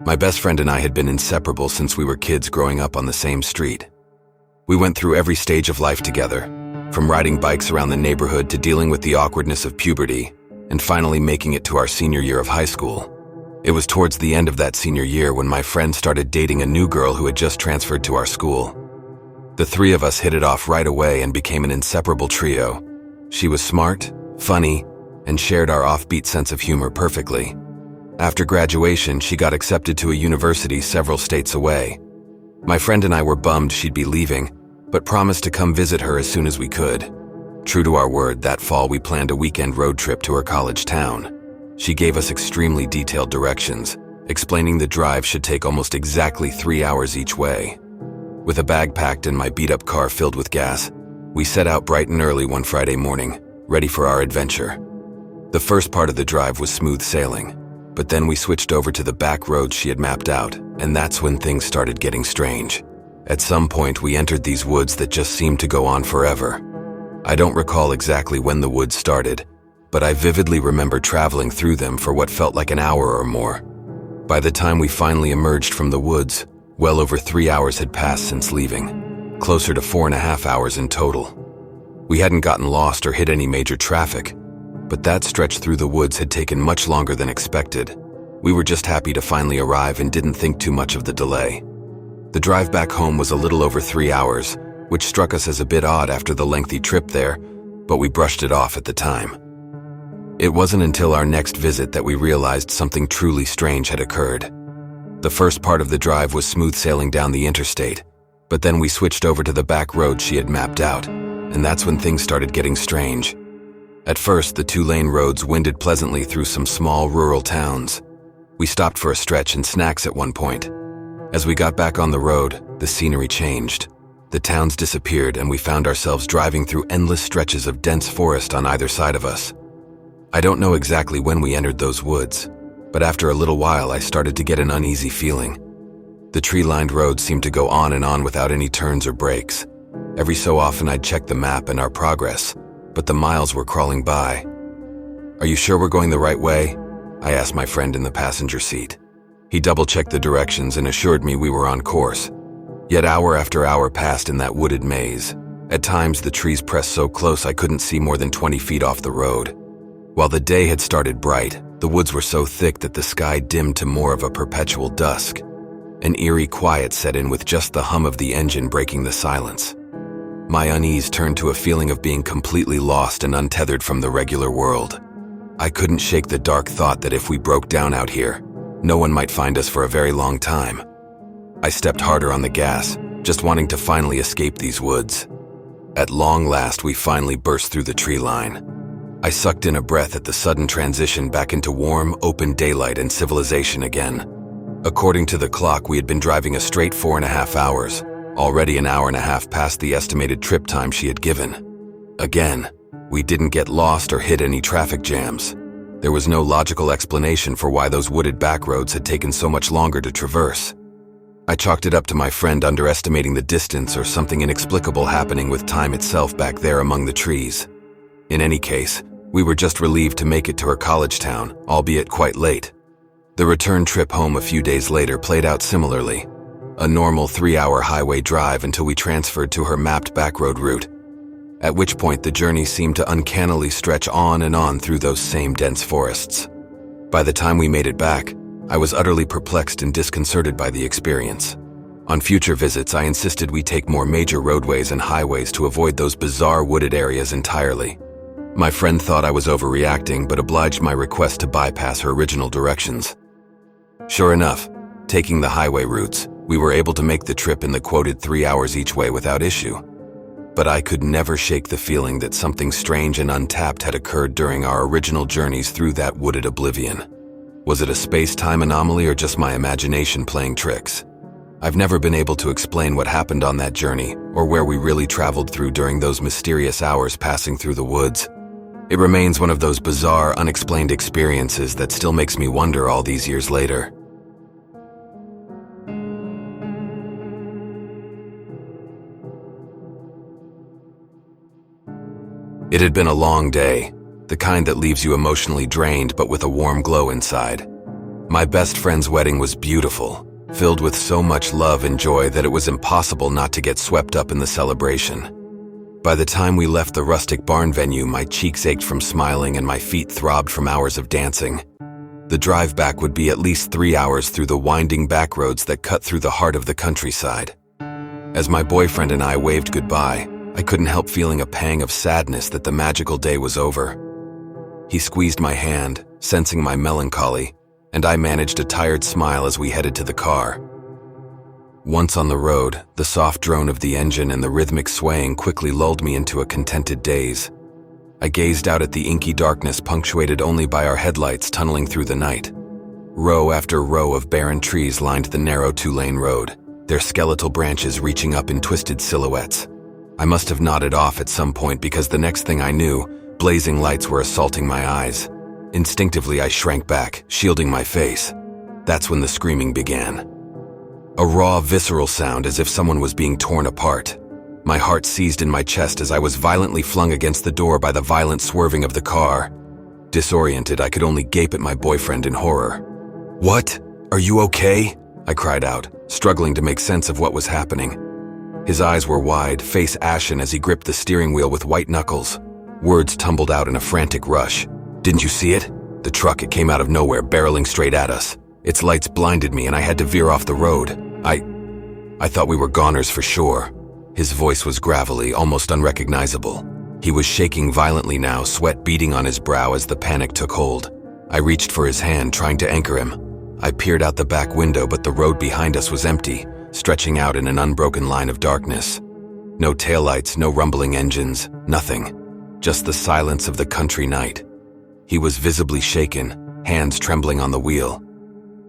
My best friend and I had been inseparable since we were kids growing up on the same street. We went through every stage of life together, from riding bikes around the neighborhood to dealing with the awkwardness of puberty, and finally making it to our senior year of high school. It was towards the end of that senior year when my friend started dating a new girl who had just transferred to our school. The three of us hit it off right away and became an inseparable trio. She was smart, funny, and shared our offbeat sense of humor perfectly. After graduation, she got accepted to a university several states away. My friend and I were bummed she'd be leaving, but promised to come visit her as soon as we could. True to our word, that fall we planned a weekend road trip to her college town. She gave us extremely detailed directions, explaining the drive should take almost exactly 3 hours each way. With a bag packed and my beat-up car filled with gas, we set out bright and early one Friday morning, ready for our adventure. The first part of the drive was smooth sailing, but then we switched over to the back roads she had mapped out, and that's when things started getting strange. At some point, we entered these woods that just seemed to go on forever. I don't recall exactly when the woods started, but I vividly remember traveling through them for what felt like an hour or more. By the time we finally emerged from the woods, well over 3 hours had passed since leaving, closer to 4.5 hours in total. We hadn't gotten lost or hit any major traffic, but that stretch through the woods had taken much longer than expected. We were just happy to finally arrive and didn't think too much of the delay. The drive back home was a little over 3 hours, which struck us as a bit odd after the lengthy trip there, but we brushed it off at the time. It wasn't until our next visit that we realized something truly strange had occurred. The first part of the drive was smooth sailing down the interstate, but then we switched over to the back road she had mapped out, and that's when things started getting strange. At first, the 2-lane roads winded pleasantly through some small rural towns. We stopped for a stretch and snacks at one point. As we got back on the road, the scenery changed. The towns disappeared and we found ourselves driving through endless stretches of dense forest on either side of us. I don't know exactly when we entered those woods, but after a little while I started to get an uneasy feeling. The tree-lined road seemed to go on and on without any turns or breaks. Every so often I'd check the map and our progress, but the miles were crawling by. "Are you sure we're going the right way?" I asked my friend in the passenger seat. He double-checked the directions and assured me we were on course. Yet hour after hour passed in that wooded maze. At times the trees pressed so close I couldn't see more than 20 feet off the road. While the day had started bright, the woods were so thick that the sky dimmed to more of a perpetual dusk. An eerie quiet set in with just the hum of the engine breaking the silence. My unease turned to a feeling of being completely lost and untethered from the regular world. I couldn't shake the dark thought that if we broke down out here, no one might find us for a very long time. I stepped harder on the gas, just wanting to finally escape these woods. At long last, we finally burst through the tree line. I sucked in a breath at the sudden transition back into warm, open daylight and civilization again. According to the clock, we had been driving a straight 4.5 hours, already an hour and a half past the estimated trip time she had given. Again, we didn't get lost or hit any traffic jams. There was no logical explanation for why those wooded back roads had taken so much longer to traverse. I chalked it up to my friend underestimating the distance or something inexplicable happening with time itself back there among the trees. In any case, we were just relieved to make it to her college town, albeit quite late. The return trip home a few days later played out similarly. A normal 3-hour highway drive until we transferred to her mapped backroad route, at which point the journey seemed to uncannily stretch on and on through those same dense forests. By the time we made it back, I was utterly perplexed and disconcerted by the experience. On future visits, I insisted we take more major roadways and highways to avoid those bizarre wooded areas entirely. My friend thought I was overreacting, but obliged my request to bypass her original directions. Sure enough, taking the highway routes, we were able to make the trip in the quoted 3 hours each way without issue. But I could never shake the feeling that something strange and untapped had occurred during our original journeys through that wooded oblivion. Was it a space-time anomaly or just my imagination playing tricks? I've never been able to explain what happened on that journey or where we really traveled through during those mysterious hours passing through the woods. It remains one of those bizarre, unexplained experiences that still makes me wonder all these years later. It had been a long day, the kind that leaves you emotionally drained but with a warm glow inside. My best friend's wedding was beautiful, filled with so much love and joy that it was impossible not to get swept up in the celebration. By the time we left the rustic barn venue, my cheeks ached from smiling and my feet throbbed from hours of dancing. The drive back would be at least 3 hours through the winding back roads that cut through the heart of the countryside. As my boyfriend and I waved goodbye, I couldn't help feeling a pang of sadness that the magical day was over. He squeezed my hand, sensing my melancholy, and I managed a tired smile as we headed to the car. Once on the road, the soft drone of the engine and the rhythmic swaying quickly lulled me into a contented daze. I gazed out at the inky darkness punctuated only by our headlights tunneling through the night. Row after row of barren trees lined the narrow 2-lane road, their skeletal branches reaching up in twisted silhouettes. I must have nodded off at some point because the next thing I knew, blazing lights were assaulting my eyes. Instinctively, I shrank back, shielding my face. That's when the screaming began. A raw, visceral sound as if someone was being torn apart. My heart seized in my chest as I was violently flung against the door by the violent swerving of the car. Disoriented, I could only gape at my boyfriend in horror. "What? Are you okay?" I cried out, struggling to make sense of what was happening. His eyes were wide, face ashen as he gripped the steering wheel with white knuckles. Words tumbled out in a frantic rush. "Didn't you see it? The truck, it came out of nowhere, barreling straight at us. Its lights blinded me and I had to veer off the road. I thought we were goners for sure." His voice was gravelly, almost unrecognizable. He was shaking violently now, sweat beading on his brow as the panic took hold. I reached for his hand, trying to anchor him. I peered out the back window, but the road behind us was empty, stretching out in an unbroken line of darkness. No taillights, no rumbling engines, nothing. Just the silence of the country night. He was visibly shaken, hands trembling on the wheel.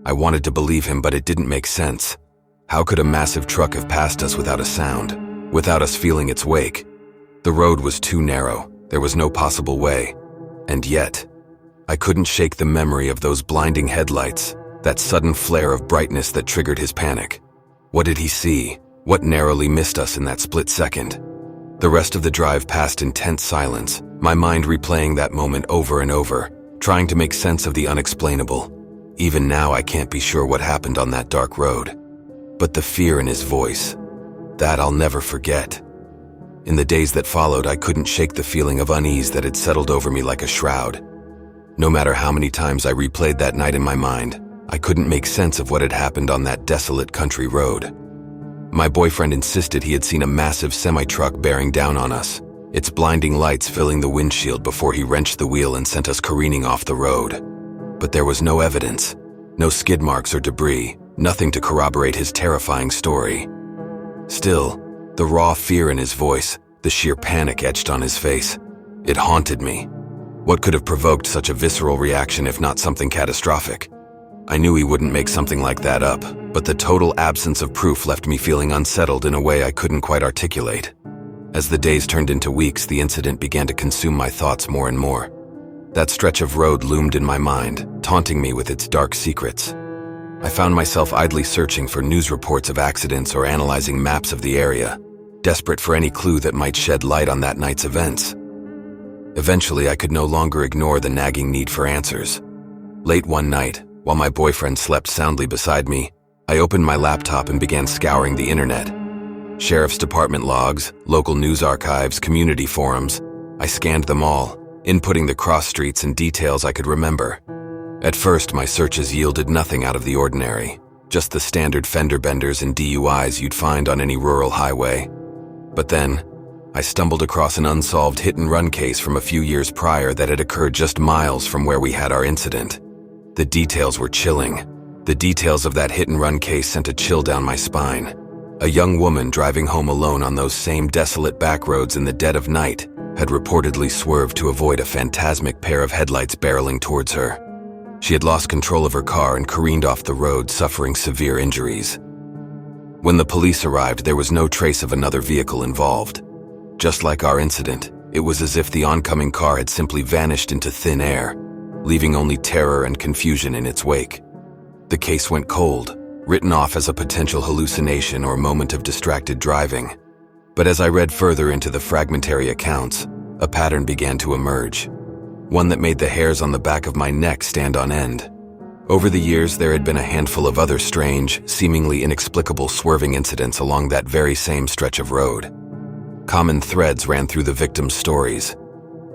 I wanted to believe him, but it didn't make sense. How could a massive truck have passed us without a sound, without us feeling its wake? The road was too narrow. There was no possible way. And yet, I couldn't shake the memory of those blinding headlights, that sudden flare of brightness that triggered his panic. What did he see? What narrowly missed us in that split second? The rest of the drive passed in tense silence, my mind replaying that moment over and over, trying to make sense of the unexplainable. Even now, I can't be sure what happened on that dark road. But the fear in his voice, that I'll never forget. In the days that followed, I couldn't shake the feeling of unease that had settled over me like a shroud. No matter how many times I replayed that night in my mind, I couldn't make sense of what had happened on that desolate country road. My boyfriend insisted he had seen a massive semi-truck bearing down on us, its blinding lights filling the windshield before he wrenched the wheel and sent us careening off the road. But there was no evidence, no skid marks or debris, nothing to corroborate his terrifying story. Still, the raw fear in his voice, the sheer panic etched on his face, it haunted me. What could have provoked such a visceral reaction if not something catastrophic? I knew he wouldn't make something like that up, but the total absence of proof left me feeling unsettled in a way I couldn't quite articulate. As the days turned into weeks, the incident began to consume my thoughts more and more. That stretch of road loomed in my mind, taunting me with its dark secrets. I found myself idly searching for news reports of accidents or analyzing maps of the area, desperate for any clue that might shed light on that night's events. Eventually, I could no longer ignore the nagging need for answers. Late one night, while my boyfriend slept soundly beside me, I opened my laptop and began scouring the internet. Sheriff's department logs, local news archives, community forums. I scanned them all, inputting the cross streets and details I could remember. At first, my searches yielded nothing out of the ordinary, just the standard fender benders and DUIs you'd find on any rural highway. But then, I stumbled across an unsolved hit-and-run case from a few years prior that had occurred just miles from where we had our incident. The details were chilling. The details of that hit-and-run case sent a chill down my spine. A young woman driving home alone on those same desolate back roads in the dead of night had reportedly swerved to avoid a phantasmic pair of headlights barreling towards her. She had lost control of her car and careened off the road, suffering severe injuries. When the police arrived, there was no trace of another vehicle involved. Just like our incident, it was as if the oncoming car had simply vanished into thin air, leaving only terror and confusion in its wake. The case went cold, written off as a potential hallucination or moment of distracted driving. But as I read further into the fragmentary accounts, a pattern began to emerge. One that made the hairs on the back of my neck stand on end. Over the years, there had been a handful of other strange, seemingly inexplicable swerving incidents along that very same stretch of road. Common threads ran through the victims' stories.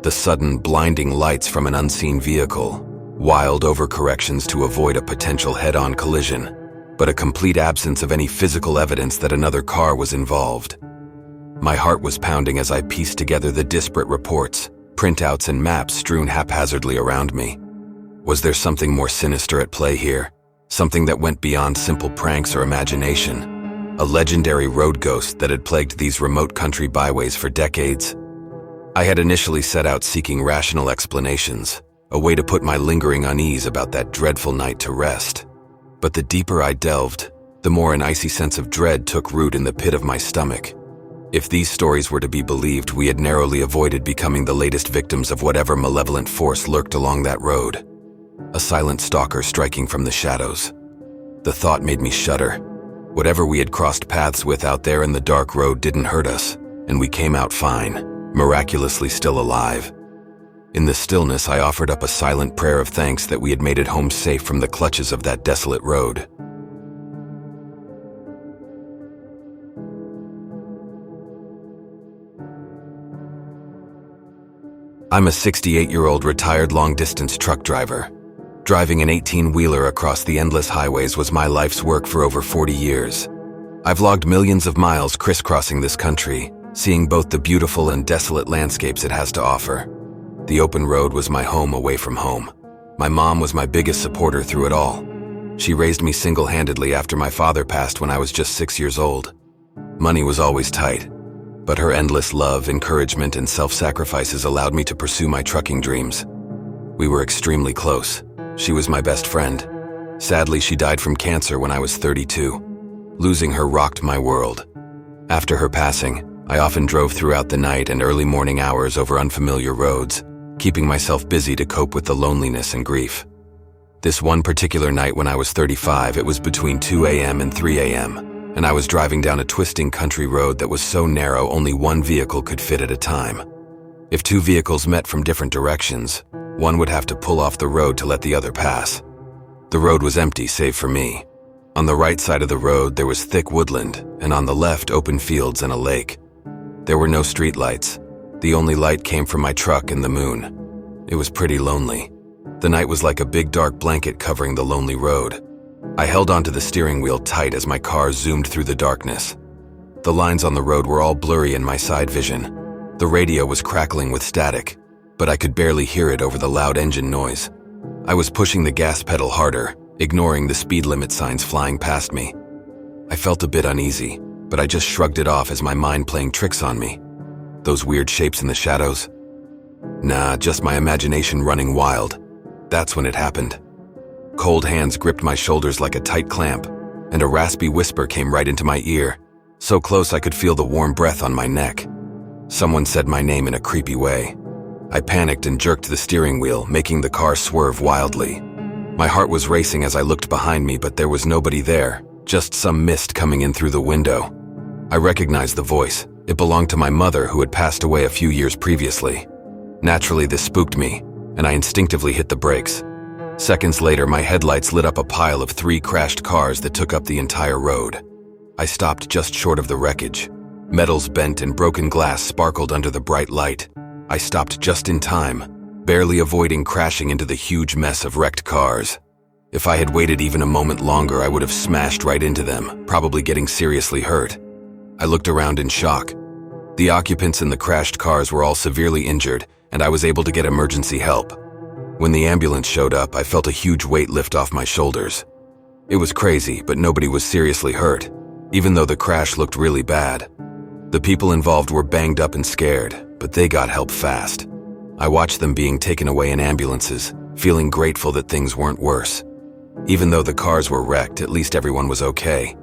The sudden, blinding lights from an unseen vehicle, wild overcorrections to avoid a potential head-on collision, but a complete absence of any physical evidence that another car was involved. My heart was pounding as I pieced together the disparate reports, printouts, and maps strewn haphazardly around me. Was there something more sinister at play here? Something that went beyond simple pranks or imagination? A legendary road ghost that had plagued these remote country byways for decades? I had initially set out seeking rational explanations, a way to put my lingering unease about that dreadful night to rest. But the deeper I delved, the more an icy sense of dread took root in the pit of my stomach. If these stories were to be believed, we had narrowly avoided becoming the latest victims of whatever malevolent force lurked along that road. A silent stalker striking from the shadows. The thought made me shudder. Whatever we had crossed paths with out there in the dark road didn't hurt us, and we came out fine, miraculously still alive. In the stillness, I offered up a silent prayer of thanks that we had made it home safe from the clutches of that desolate road. I'm a 68-year-old retired long-distance truck driver. Driving an 18-wheeler across the endless highways was my life's work for over 40 years. I've logged millions of miles crisscrossing this country, seeing both the beautiful and desolate landscapes it has to offer. The open road was my home away from home. My mom was my biggest supporter through it all. She raised me single-handedly after my father passed when I was just 6 years old. Money was always tight, but her endless love, encouragement, and self-sacrifices allowed me to pursue my trucking dreams. We were extremely close. She was my best friend. Sadly, she died from cancer when I was 32. Losing her rocked my world. After her passing, I often drove throughout the night and early morning hours over unfamiliar roads, keeping myself busy to cope with the loneliness and grief. This one particular night when I was 35, it was between 2 a.m. and 3 a.m., and I was driving down a twisting country road that was so narrow only one vehicle could fit at a time. If two vehicles met from different directions, one would have to pull off the road to let the other pass. The road was empty save for me. On the right side of the road there was thick woodland, and on the left open fields and a lake. There were no streetlights. The only light came from my truck and the moon. It was pretty lonely. The night was like a big dark blanket covering the lonely road. I held onto the steering wheel tight as my car zoomed through the darkness. The lines on the road were all blurry in my side vision. The radio was crackling with static, but I could barely hear it over the loud engine noise. I was pushing the gas pedal harder, ignoring the speed limit signs flying past me. I felt a bit uneasy, but I just shrugged it off as my mind playing tricks on me. Those weird shapes in the shadows? Nah, just my imagination running wild. That's when it happened. Cold hands gripped my shoulders like a tight clamp, and a raspy whisper came right into my ear, so close I could feel the warm breath on my neck. Someone said my name in a creepy way. I panicked and jerked the steering wheel, making the car swerve wildly. My heart was racing as I looked behind me, but there was nobody there, just some mist coming in through the window. I recognized the voice. It belonged to my mother, who had passed away a few years previously. Naturally, this spooked me, and I instinctively hit the brakes. Seconds later, my headlights lit up a pile of 3 crashed cars that took up the entire road. I stopped just short of the wreckage. Metals bent and broken glass sparkled under the bright light. I stopped just in time, barely avoiding crashing into the huge mess of wrecked cars. If I had waited even a moment longer, I would have smashed right into them, probably getting seriously hurt. I looked around in shock. The occupants in the crashed cars were all severely injured, and I was able to get emergency help. When the ambulance showed up, I felt a huge weight lift off my shoulders. It was crazy, but nobody was seriously hurt, even though the crash looked really bad. The people involved were banged up and scared, but they got help fast. I watched them being taken away in ambulances, feeling grateful that things weren't worse. Even though the cars were wrecked, at least everyone was okay.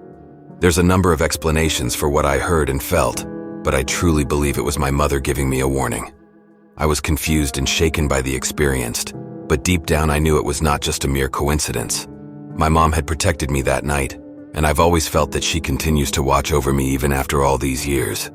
There's a number of explanations for what I heard and felt, but I truly believe it was my mother giving me a warning. I was confused and shaken by the experience, but deep down I knew it was not just a mere coincidence. My mom had protected me that night, and I've always felt that she continues to watch over me even after all these years.